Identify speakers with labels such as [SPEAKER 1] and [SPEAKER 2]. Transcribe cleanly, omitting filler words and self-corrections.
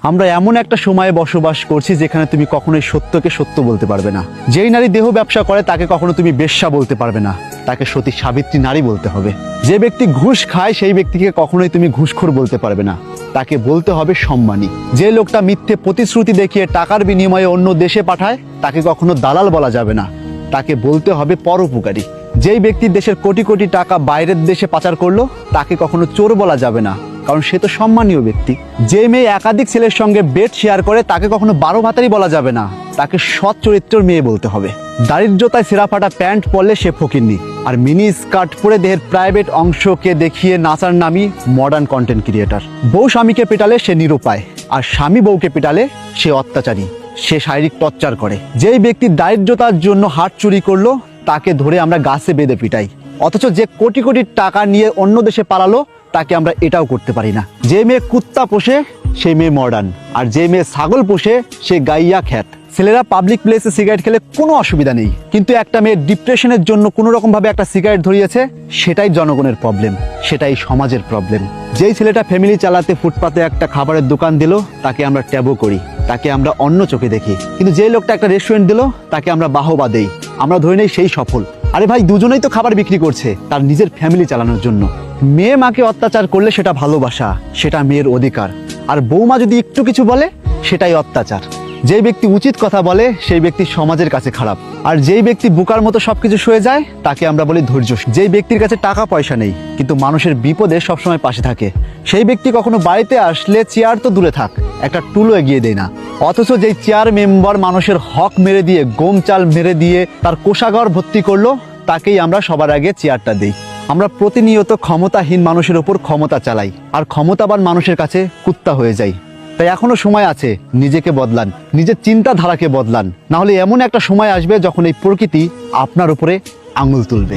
[SPEAKER 1] আমরা এমন একটা সময়ে বসবাস করছি যেখানে তুমি কখনোই সত্যকে সত্য বলতে পারবে না। যেই নারী দেহ ব্যবসা করে তাকে কখনো তুমি বেশ্যা বলতে পারবে না, তাকে সতী সাবিত্রী নারী বলতে হবে। যে ব্যক্তি ঘুষ খায় সেই ব্যক্তিকে কখনোই তুমি ঘুষখোর বলতে পারবে না, তাকে বলতে হবে সম্মানী। যে লোকটা মিথ্যে প্রতিশ্রুতি দেখিয়ে টাকার বিনিময়ে অন্য দেশে পাঠায় তাকে কখনো দালাল বলা যাবে না, তাকে বলতে হবে পরোপকারী। যেই ব্যক্তি দেশের কোটি কোটি টাকা বাইরের দেশে পাচার করলো তাকে কখনো চোর বলা যাবে না, কারণ সে তো সম্মানীয় ব্যক্তি। যে মেয়ে একাধিক ছেলের সঙ্গে বেড শেয়ার করে তাকে কখনো 12 ভাতারি বলা যাবে না, তাকে সৎ চরিত্রের মেয়ে বলতে হবে। দারিদ্রতায় ছেঁড়া ফাটা প্যান্ট পরলে সে ফকিন্নি, আর মিনি স্কার্ট পরে দেহের প্রাইভেট অংশকে দেখিয়ে নাচার নামই মডার্ন কন্টেন্ট ক্রিয়েটার। বউ স্বামীকে পেটালে সে নিরুপায়, আর স্বামী বউকে পেটালে সে অত্যাচারী, সে শারীরিক টর্চার করে। যেই ব্যক্তি দারিদ্রতার জন্য হাত চুরি করলো তাকে ধরে আমরা গাছে বেঁধে পিটাই, অথচ যে কোটি কোটি টাকা নিয়ে অন্য দেশে পালালো তাকে আমরা এটাও করতে পারি না। যে মেয়ে কুত্তা পোষে সেই মেয়ে মডার্ন, আর যে মেয়ে ছাগল পোষে সে গাইয়া খ্যাত। ছেলেরা পাবলিক প্লেসে সিগারেট খেলে কোনো অসুবিধা নেই, কিন্তু একটা মেয়ে ডিপ্রেশনের জন্য কোনো রকম ভাবে একটা সিগারেট ধরিয়েছে, সেটাই জনগণের প্রবলেম, সেটাই সমাজের প্রবলেম। যেই ছেলেটা ফ্যামিলি চালাতে ফুটপাতে একটা খাবারের দোকান দিল তাকে আমরা ট্যাবো করি, তাকে আমরা অন্য চোখে দেখি। কিন্তু যেই লোকটা একটা রেস্টুরেন্ট দিল তাকে আমরা বাহবা দেই, আমরা ধরে নেই সেই সফল। আরে ভাই, দুজনেই তো খাবার বিক্রি করছে তার নিজের ফ্যামিলি চালানোর জন্য। মেয়ে মাকে অত্যাচার করলে সেটা ভালোবাসা, সেটা মেয়ের অধিকার, আর বৌমা যদি একটু কিছু বলে সেটাই অত্যাচার। যেই ব্যক্তি উচিত কথা বলে সেই ব্যক্তি সমাজের কাছে খারাপ, আর যেই ব্যক্তি বোকার মতো সবকিছু সয়ে যায় তাকে আমরা বলি ধৈর্য। যেই ব্যক্তির কাছে টাকা পয়সা নেই কিন্তু মানুষের বিপদে সবসময় পাশে থাকে, সেই ব্যক্তি কখনো বাড়িতে আসলে চেয়ার তো দূরে থাক, একটা টুলও এগিয়ে দেয় না। অথচ যেই চেয়ার মেম্বার মানুষের হক মেরে দিয়ে, গম চাল মেরে দিয়ে তার কোষাগার ভর্তি করলো, তাকেই আমরা সবার আগে চেয়ারটা দিই। আমরা প্রতিনিয়ত ক্ষমতাহীন মানুষের উপর ক্ষমতা চালাই, আর ক্ষমতাবান মানুষের কাছে কুত্তা হয়ে যাই। তাই এখনো সময় আছে, নিজেকে বদলান, নিজের চিন্তাধারাকে বদলান, না হলে এমন একটা সময় আসবে যখন এই প্রকৃতি আপনার উপরে আঙুল তুলবে।